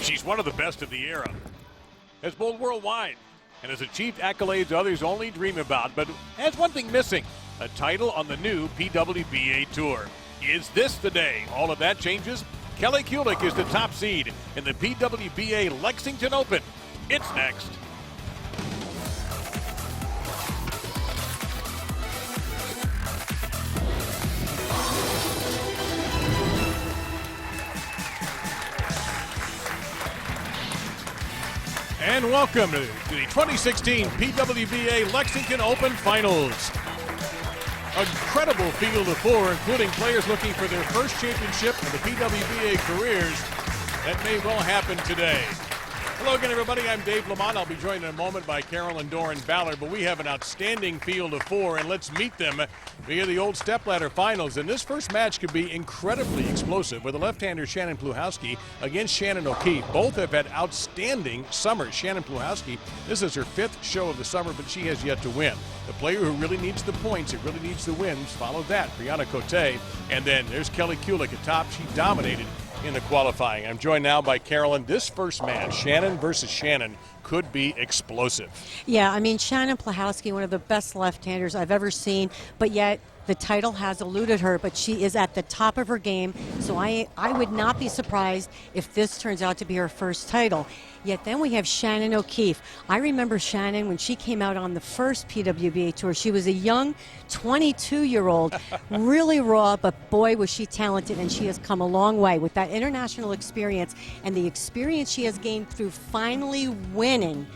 She's one of the best of the era. Has bowled worldwide and has achieved accolades others only dream about, but has one thing missing: a title on the new PWBA Tour. Is this the day all of that changes? Kelly Kulick is the top seed in the PWBA Lexington Open. It's next. And welcome to the 2016 PWBA Lexington Open Finals. Incredible field of four, including players looking for their first championship in the PWBA careers. That may well happen today. Hello again, everybody. I'm Dave Lamont. I'll be joined in a moment by Carolyn Doran Ballard, but we have an outstanding field of four, and let's meet them via the old stepladder finals. And this first match could be incredibly explosive with the left-hander Shannon Pluhowski against Shannon O'Keefe. Both have had outstanding summers. Shannon Pluhowski, this is her fifth show of the summer, but she has yet to win. The player who really needs the points, who really needs the wins, follow that, Brianna Cote. And then there's Kelly Kulick atop. She dominated in the qualifying. I'm joined now by Carolyn. This first match, Shannon versus Shannon, could be explosive. Yeah, I mean, Shannon Pluhowski, one of the best left-handers I've ever seen, but yet the title has eluded her, but she is at the top of her game, so I would not be surprised if this turns out to be her first title. Yet then we have Shannon O'Keefe. I remember Shannon when she came out on the first PWBA tour. She was a young 22-year-old, really raw, but boy, was she talented, and she has come a long way with that international experience and the experience she has gained through finally winning.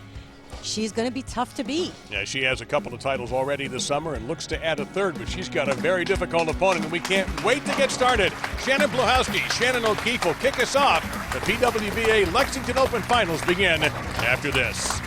She's going to be tough to beat. Yeah, she has a couple of titles already this summer and looks to add a third, but she's got a very difficult opponent, and we can't wait to get started. Shannon Pluhowski, Shannon O'Keefe will kick us off. The PWBA Lexington Open Finals begin after this.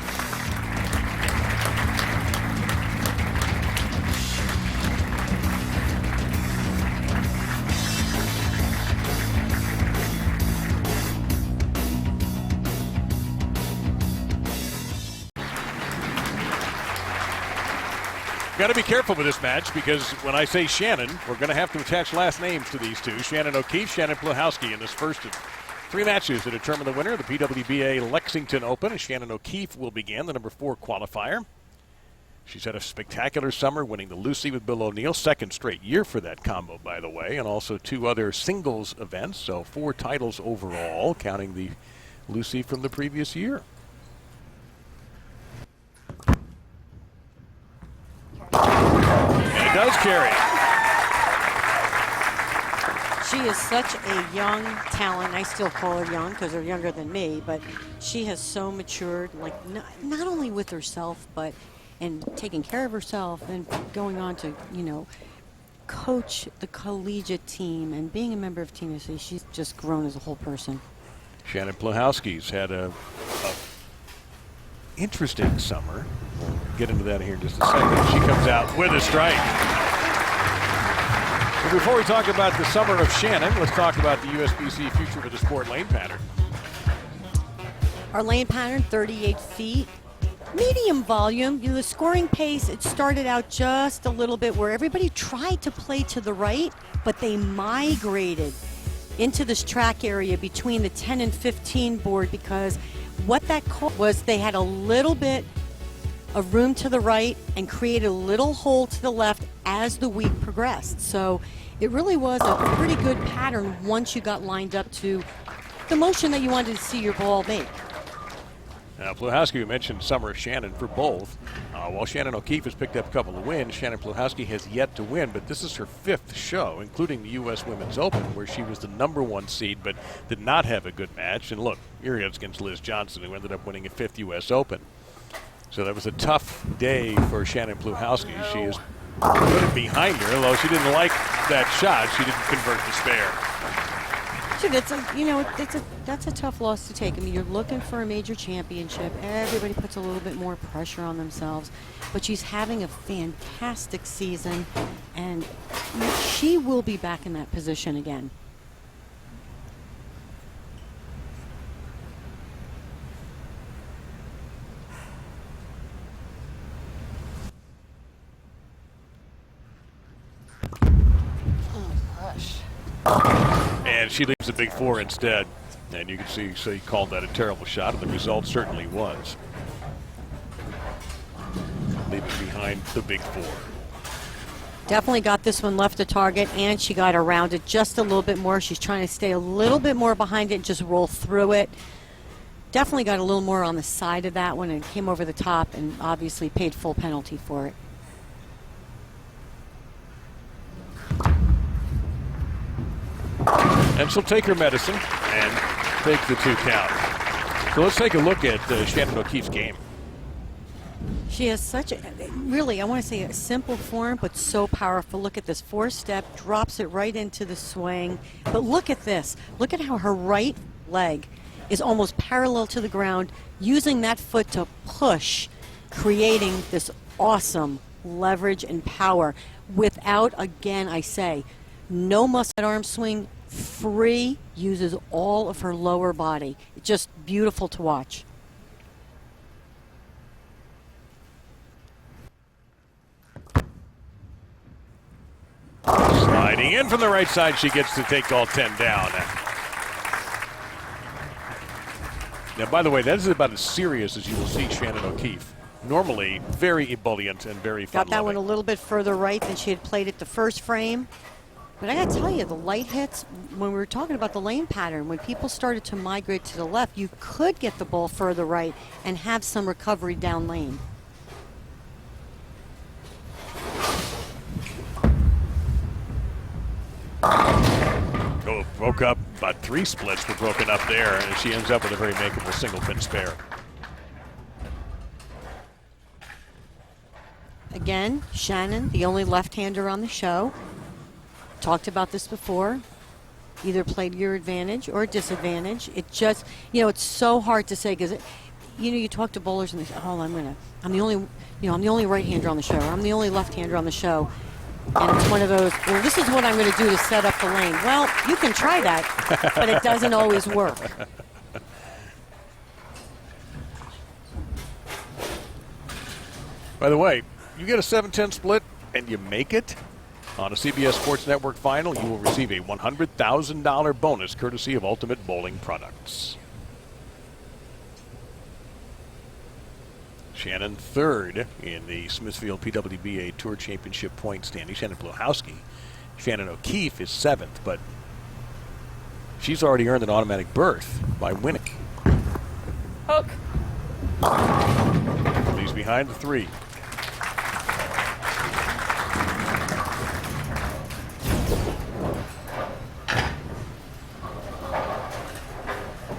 Got to be careful with this match because when I say Shannon, we're going to have to attach last names to these two. Shannon O'Keefe, Shannon Pluhowski in this first of three matches to determine the winner of the PWBA Lexington Open. And Shannon O'Keefe will begin, the number 4 qualifier. She's had a spectacular summer, winning the Lucy with Bill O'Neill, second straight year for that combo, by the way, and also 2 other singles events, so 4 titles overall, counting the Lucy from the previous year. And it does carry. She is such a young talent. I still call her young because they're younger than me, but she has so matured, like not only with herself, but in taking care of herself and going on to, you know, coach the collegiate team and being a member of Team USA. She's just grown as a whole person. Shannon Pluhowski's had a interesting summer. We'll get into that here in just a second. She comes out with a strike. But before we talk about the summer of Shannon, let's talk about the USBC Future of the Sport lane pattern. Our lane pattern, 38 feet. Medium volume. You know, the scoring pace, it started out just a little bit where everybody tried to play to the right, but they migrated into this track area between the 10 and 15 board because what that caused was they had a little bit of room to the right and created a little hole to the left as the week progressed. So it really was a pretty good pattern once you got lined up to the motion that you wanted to see your ball make. Now, Pluhowski, we mentioned summer of Shannon for both. While Shannon O'Keefe has picked up a couple of wins, Shannon Pluhowski has yet to win, but this is her 5th show, including the U.S. Women's Open, where she was the number 1 seed but did not have a good match. And look, here it is against Liz Johnson, who ended up winning a 5th U.S. Open. So that was a tough day for Shannon Pluhowski. She is put it behind her, although she didn't like that shot. She didn't convert the spare. That's a tough loss to take. I mean, you're looking for a major championship. Everybody puts a little bit more pressure on themselves, but she's having a fantastic season, and she will be back in that position again. And she leaves a big four instead. And you can see, so he called that a terrible shot, and the result certainly was. Leaving behind the big four. Definitely got this one left to target, and she got around it just a little bit more. She's trying to stay a little bit more behind it and just roll through it. Definitely got a little more on the side of that one and came over the top and obviously paid full penalty for it. And she'll take her medicine and take the 2 count. So let's take a look at Shannon O'Keefe's game. She has such a, really, I want to say a simple form, but so powerful. Look at this 4-step, drops it right into the swing. But look at this. Look at how her right leg is almost parallel to the ground, using that foot to push, creating this awesome leverage and power without, again, I say, no muscle arm swing, free, uses all of her lower body. It's just beautiful to watch. Sliding in from the right side, she gets to take all 10 down. Now, by the way, that is about as serious as you will see Shannon O'Keefe. Normally, very ebullient and very fun. Got that one a little bit further right than she had played it the first frame. But I got to tell you, the light hits, when we were talking about the lane pattern, when people started to migrate to the left, you could get the ball further right and have some recovery down lane. Oh, broke up. About 3 splits were broken up there, and she ends up with a very makeable single pin spare. Again, Shannon, the only left-hander on the show. Talked about this before. Either played your advantage or disadvantage. It just, it's so hard to say because, you talk to bowlers and they say, oh, I'm the only right-hander on the show, or I'm the only left-hander on the show. And it's one of those, well, this is what I'm going to do to set up the lane. Well, you can try that, but it doesn't always work. By the way, you get a 7-10 split and you make it on a CBS Sports Network final, you will receive a $100,000 bonus courtesy of Ultimate Bowling Products. Shannon third in the Smithfield PWBA Tour Championship point standing. Shannon Blahowski. Shannon O'Keefe is 7th, but she's already earned an automatic berth by winning. Hook. He's behind the 3.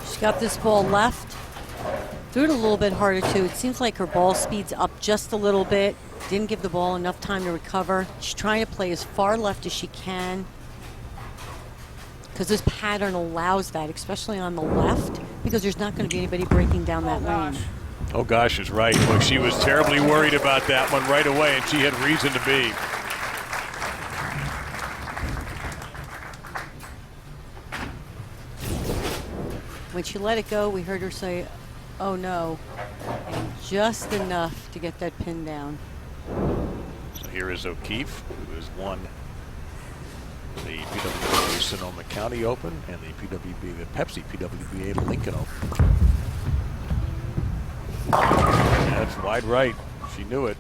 She's got this ball left. Threw it a little bit harder, too. It seems like her ball speed's up just a little bit. Didn't give the ball enough time to recover. She's trying to play as far left as she can because this pattern allows that, especially on the left, because there's not going to be anybody breaking down that lane. Oh, gosh, is right. Look, she was terribly worried about that one right away, and she had reason to be. When she let it go, we heard her say, oh no, and just enough to get that pin down. So here is O'Keefe, who has won the PWBA Sonoma County Open and the Pepsi PWBA Lincoln Open. That's wide right. She knew it.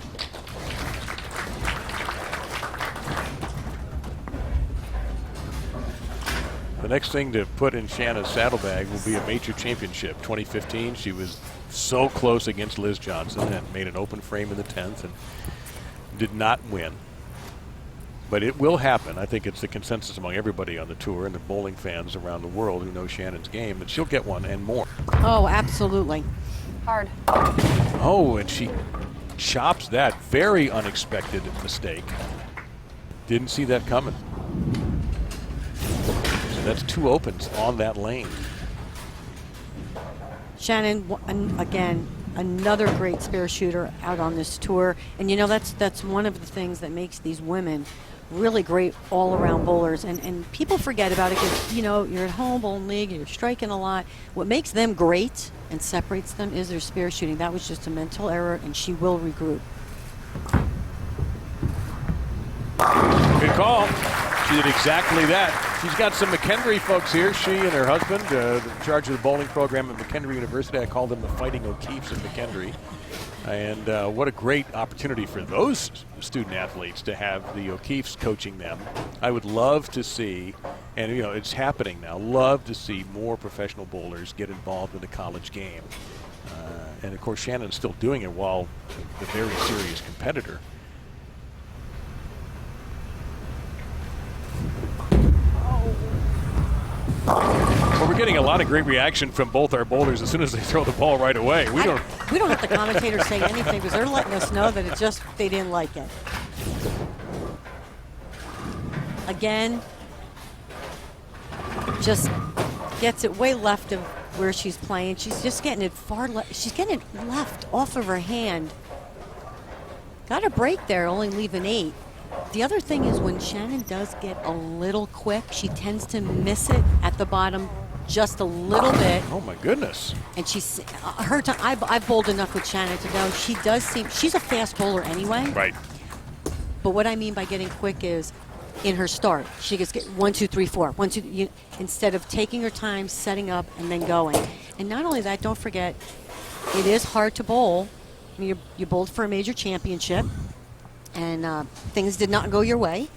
The next thing to put in Shanna's saddlebag will be a major championship. 2015, she was so close against Liz Johnson and made an open frame in the 10th and did not win. But it will happen. I think it's the consensus among everybody on the tour and the bowling fans around the world who know Shannon's game that she'll get one and more. Oh, absolutely. Hard. Oh, and she chops that. Very unexpected mistake. Didn't see that coming. So that's 2 opens on that lane. Shannon, again, another great spare shooter out on this tour. And that's one of the things that makes these women really great all-around bowlers. And people forget about it because, you're at home bowling league, you're striking a lot. What makes them great and separates them is their spare shooting. That was just a mental error, and she will regroup. Good call. She did exactly that. She's got some McHenry folks here. She and her husband, in charge of the bowling program at McHenry University. I call them the Fighting O'Keeffes in McHenry. And what a great opportunity for those student athletes to have the O'Keeffes coaching them. I would love to see, and you know, it's happening now, love to see more professional bowlers get involved in the college game. And of course, Shannon's still doing it while a very serious competitor. Well, we're getting a lot of great reaction from both our bowlers as soon as they throw the ball right away. We don't have the commentators say anything because they're letting us know that they didn't like it. Again, just gets it way left of where she's playing. She's just getting it far left. She's getting it left off of her hand. Got a break there, only leaving 8. The other thing is when Shannon does get a little quick, she tends to miss it at the bottom just a little bit. Oh my goodness! And she's I've bowled enough with Shannon to know she does seem, she's a fast bowler anyway. Right. But what I mean by getting quick is in her start, she gets 1, 2, 3, 4. 1, 2, instead of taking her time, setting up, and then going. And not only that, don't forget, it is hard to bowl. I mean, you bowled for a major championship, and things did not go your way.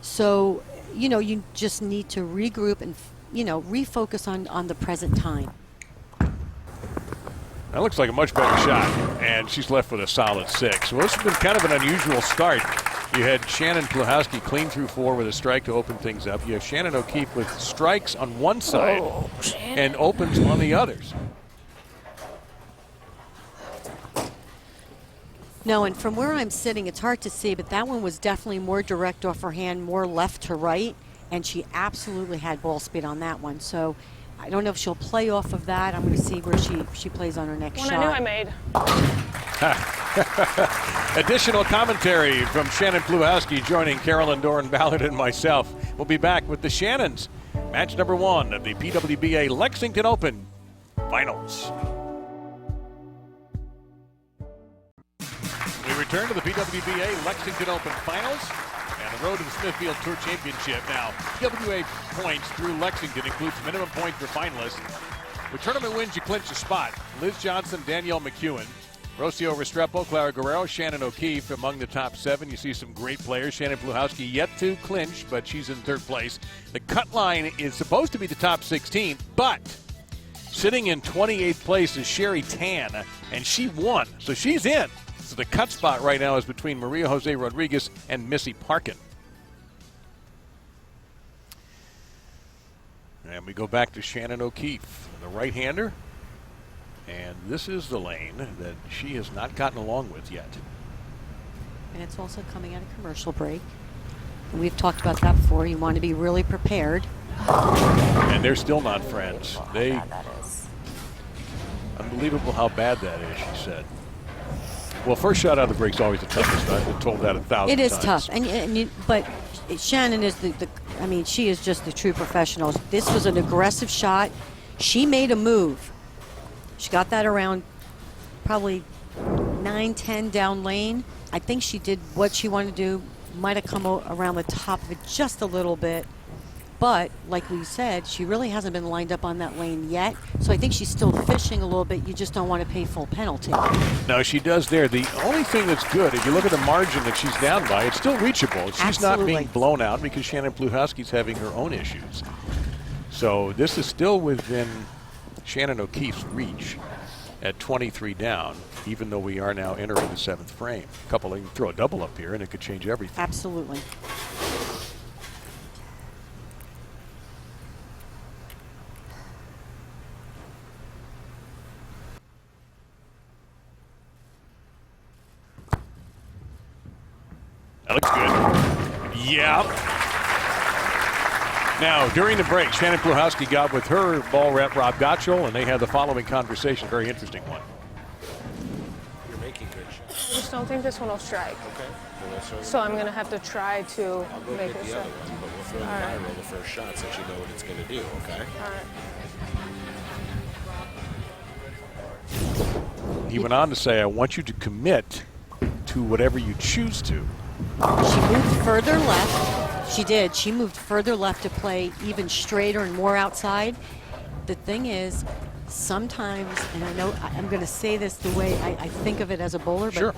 So, you know, you just need to regroup and, you know, refocus on the present time. That looks like a much better shot, and she's left with a solid 6. Well, this has been kind of an unusual start. You had Shannon Pluhowski clean through 4 with a strike to open things up. You have Shannon O'Keeffe with strikes on one side and opens on the others. No, and from where I'm sitting, it's hard to see, but that one was definitely more direct off her hand, more left to right, and she absolutely had ball speed on that one. So I don't know if she'll play off of that. I'm going to see where she plays on her next shot. I knew I made. Additional commentary from Shannon Pluhowski joining Carolyn Doran Ballard and myself. We'll be back with the Shannons. Match number 1 of the PWBA Lexington Open Finals. We return to the PWBA Lexington Open Finals and the road to the Smithfield Tour Championship. Now, PWBA points through Lexington includes minimum point for finalists. With tournament wins, you clinch a spot. Liz Johnson, Danielle McEwen, Rocio Restrepo, Clara Guerrero, Shannon O'Keeffe among the top 7. You see some great players. Shannon Pluhowski yet to clinch, but she's in 3rd place. The cut line is supposed to be the top 16, but sitting in 28th place is Sherry Tan, and she won, so she's in. So the cut spot right now is between Maria Jose Rodriguez and Missy Parkin. And we go back to Shannon O'Keeffe, the right-hander. And this is the lane that she has not gotten along with yet. And it's also coming out of commercial break. And we've talked about that before. You want to be really prepared. And they're still not friends. They, that is. Unbelievable how bad that is, she said. Well, first shot out of the break's always the toughest. I've been told that 1,000 times. It is tough, but Shannon is I mean, she is just the true professional. This was an aggressive shot. She made a move. She got that around probably 9-10 down lane. I think she did what she wanted to do. Might have come around the top of it just a little bit. But, like we said, she really hasn't been lined up on that lane yet. So I think she's still fishing a little bit. You just don't want to pay full penalty. No, she does there. The only thing that's good, if you look at the margin that she's down by, it's still reachable. She's not being blown out because Shannon Pluhowski's having her own issues. So this is still within Shannon O'Keeffe's reach at 23 down, even though we are now entering the 7th frame. You can throw a double up here and it could change everything. Absolutely. That looks good. Yeah. Now, during the break, Shannon Pluhowski got with her ball rep, Rob Gottschall, and they had the following conversation. Very interesting one. You're making good shots. I just don't think this one will strike. Okay. Well, so I'm going to have to try to make it the strike. other one, but we'll throw the die roll the first shot since you know what it's going to do, okay? All right. He went on to say, I want you to commit to whatever you choose to. She moved further left. She did. She moved further left to play even straighter and more outside. The thing is, sometimes, and I know I'm going to say this the way I think of it as a bowler, but Sure.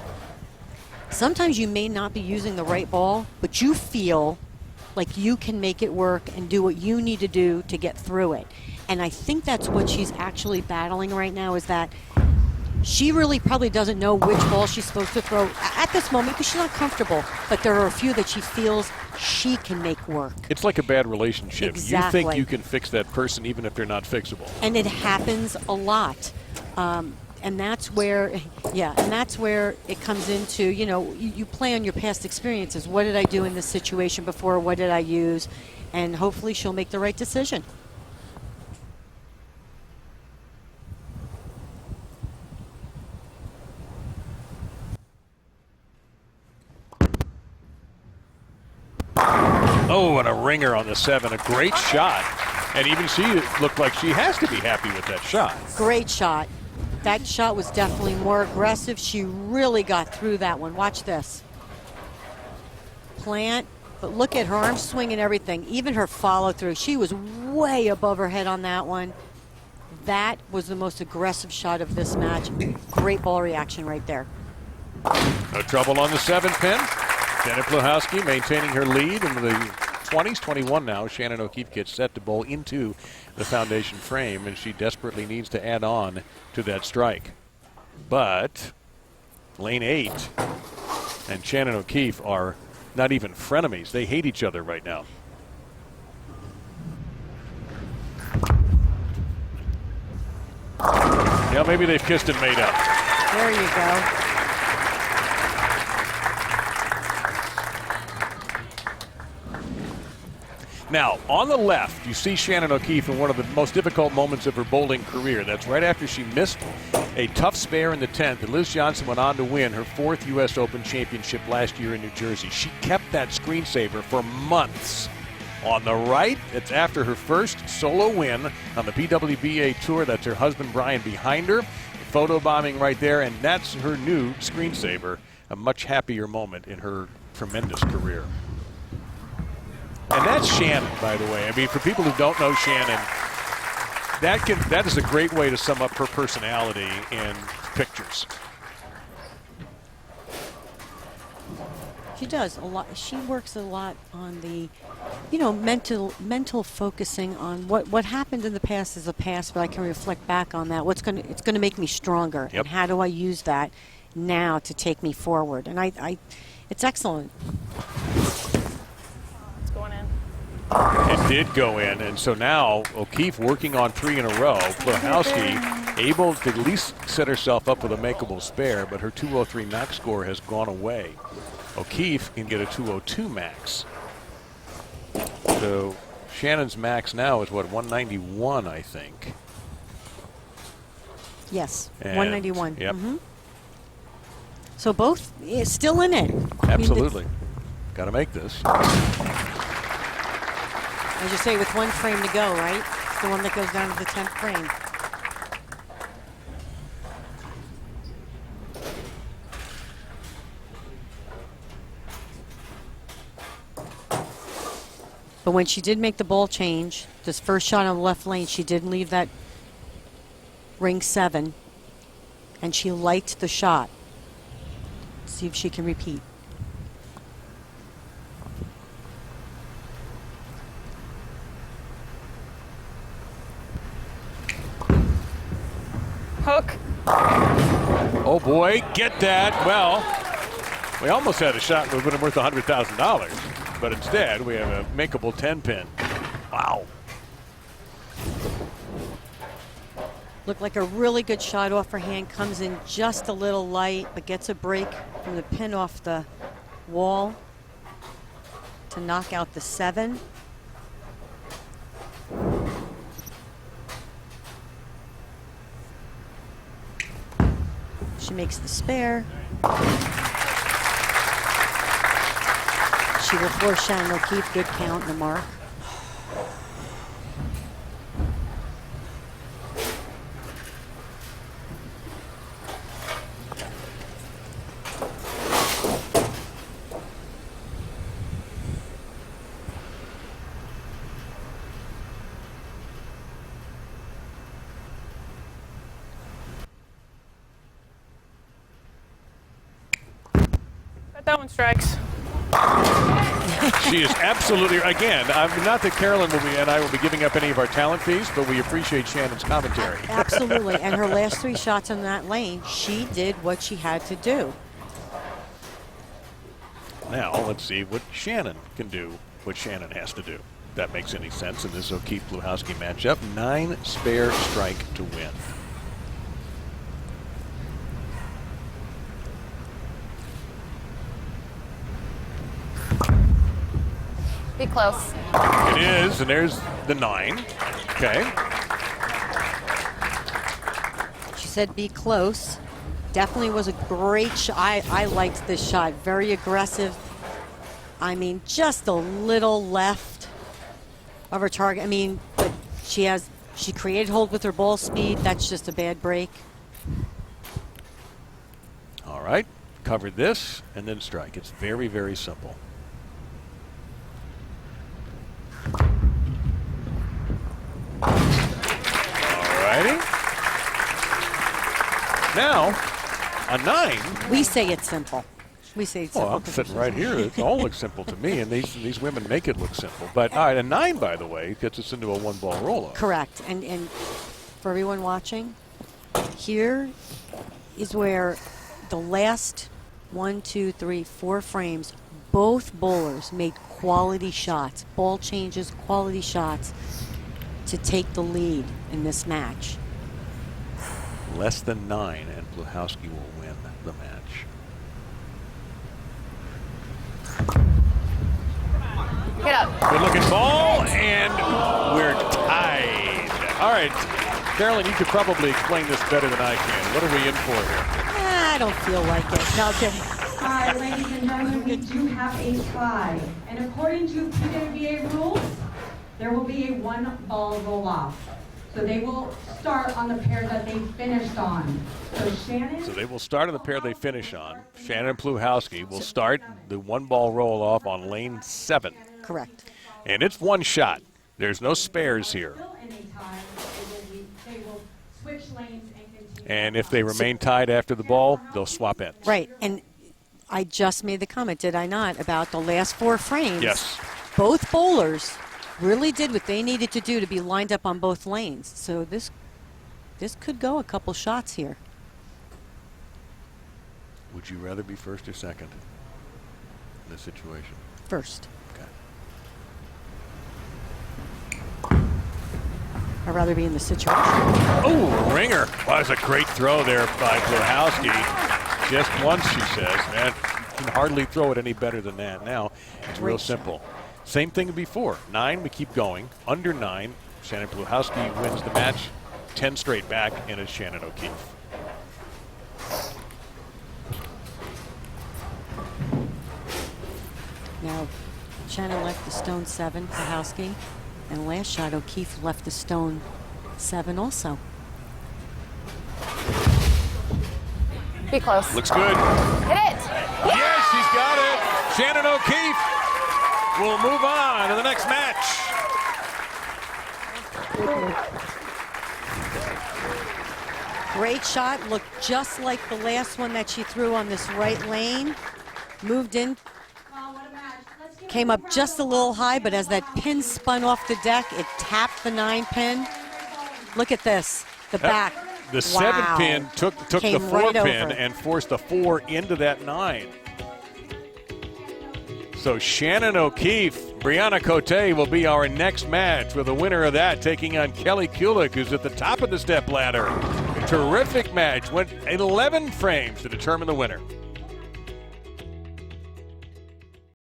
sometimes you may not be using the right ball, but you feel like you can make it work and do what you need to do to get through it. And I think that's what she's actually battling right now, is that she really probably doesn't know which ball she's supposed to throw at this moment because she's not comfortable. But there are a few that she feels she can make work. It's like a bad relationship. Exactly. You think you can fix that person even if they're not fixable. And it happens a lot. And that's where, and that's where it comes into, you play on your past experiences. What did I do in this situation before? What did I use? And hopefully she'll make the right decision. Oh, and a ringer on the 7. A great shot. And even she looked like she has to be happy with that shot. Great shot. That shot was definitely more aggressive. She really got through that one. Watch this. Plant, but look at her arm swing and everything. Even her follow through. She was way above her head on that one. That was the most aggressive shot of this match. Great ball reaction right there. No trouble on the 7 pin. Jenna Pluhowski maintaining her lead in the 20s, 21 now. Shannon O'Keefe gets set to bowl into the foundation frame, and she desperately needs to add on to that strike. But lane 8 and Shannon O'Keefe are not even frenemies. They hate each other right now. Yeah, maybe they've kissed and made up. There you go. Now, on the left, you see Shannon O'Keefe in one of the most difficult moments of her bowling career. That's right after she missed a tough spare in the 10th, and Liz Johnson went on to win her 4th U.S. Open championship last year in New Jersey. She kept that screensaver for months. On the right, it's after her first solo win on the PWBA Tour. That's her husband, Brian, behind her. Photo bombing right there, and that's her new screensaver. A much happier moment in her tremendous career. And that's Shannon, by the way. I mean, for people who don't know Shannon, that is a great way to sum up her personality in pictures. She does a lot. She works a lot on the, mental focusing on what happened in the past is the past, but I can reflect back on that. It's gonna make me stronger, Yep. and how do I use that now to take me forward? And it's excellent. Going in. It did go in, and so now O'Keefe working on 3 in a row. Pluhowski able to at least set herself up with a makeable spare, but her 203 max score has gone away. O'Keefe can get a 202 max. So Shannon's max now is what, 191, I think. Yes, And, 191. Yep. Mm-hmm. So both still in it. Absolutely. Got to make this. As you say, with one frame to go, right? It's the one that goes down to the 10th frame. But when she did make the ball change, this first shot on the left lane, she did leave that ring 7, and she liked the shot. See if she can repeat. Hook. Oh boy, get that. Well, we almost had a shot that would have been worth $100,000, but instead we have a makeable 10 pin. Wow. Looked like a really good shot off her hand, comes in just a little light, but gets a break from the pin off the wall to knock out the 7. She makes the spare. She will force Shannon O'Keefe, good count in the mark. throwing strikes. She is absolutely, again, not that Carolyn and I will be giving up any of our talent fees, but we appreciate Shannon's commentary. Absolutely. And her last 3 shots on that lane, she did what she had to do. Now, let's see what Shannon can do, what Shannon has to do. If that makes any sense in this O'Keefe-Pluhowski matchup. 9 spare strike to win. Be close. It is, and there's the 9. Okay. She said be close. Definitely was a great shot. I liked this shot. Very aggressive. I mean, just a little left of her target. I mean, but she created hold with her ball speed. That's just a bad break. All right. Cover this and then strike. It's very, very simple. Alrighty. Now, a 9. We say it's simple. We say it's simple. Well, I'm sitting right here. It all looks simple to me, and these women make it look simple. But all right, a 9, by the way, gets us into a 1-ball roll-off. Correct. And for everyone watching, here is where the last 1, 2, 3, 4 frames, both bowlers made quality shots, ball changes, quality shots to take the lead in this match. Less than 9, and Pluhowski will win the match. Get up. Good looking ball, and we're tied. All right, Carolyn, you could probably explain this better than I can. What are we in for here? I don't feel like it. No, Kim. Hi, ladies and gentlemen, we do have a tie. And according to PWBA rules, there will be a 1-ball roll-off. So they will start on the pair that they finished on. So they will start on the pair they finish on. Shannon and Pluhowski will start the 1-ball roll-off on lane 7. Correct. And it's 1 shot. There's no spares here. They will switch lanes and continue. And if they remain tied after the ball, they'll swap ends. Right. And I just made the comment, did I not, about the last 4 frames. Yes. Both bowlers really did what they needed to do to be lined up on both lanes. So this could go a couple shots here. Would you rather be first or second in this situation? First. Okay. I'd rather be in the situation. Oh, ringer. Well, that's a great throw there by Pluhowski. Just once, she says. Man, you can hardly throw it any better than that. Now, it's real simple. Same thing before. 9, we keep going. Under 9, Shannon Pluhowski wins the match. 10 straight back, and it's Shannon O'Keefe. Now, Shannon left the stone 7, Pluhowski. And last shot, O'Keefe left the stone 7 also. Be close. Looks good. Hit it. Yes, she's got it. Shannon O'Keefe will move on to the next match. Great shot. Looked just like the last one that she threw on this right lane. Moved in. Came up just a little high, but as that pin spun off the deck, it tapped the 9 pin. Look at this, the back. The 7 pin took the 4 right pin over. and forced the 4 into that 9. So Shannon O'Keefe, Brianna Cote will be our next match, with the winner of that taking on Kelly Kulik, who's at the top of the step ladder. A terrific match. Went 11 frames to determine the winner.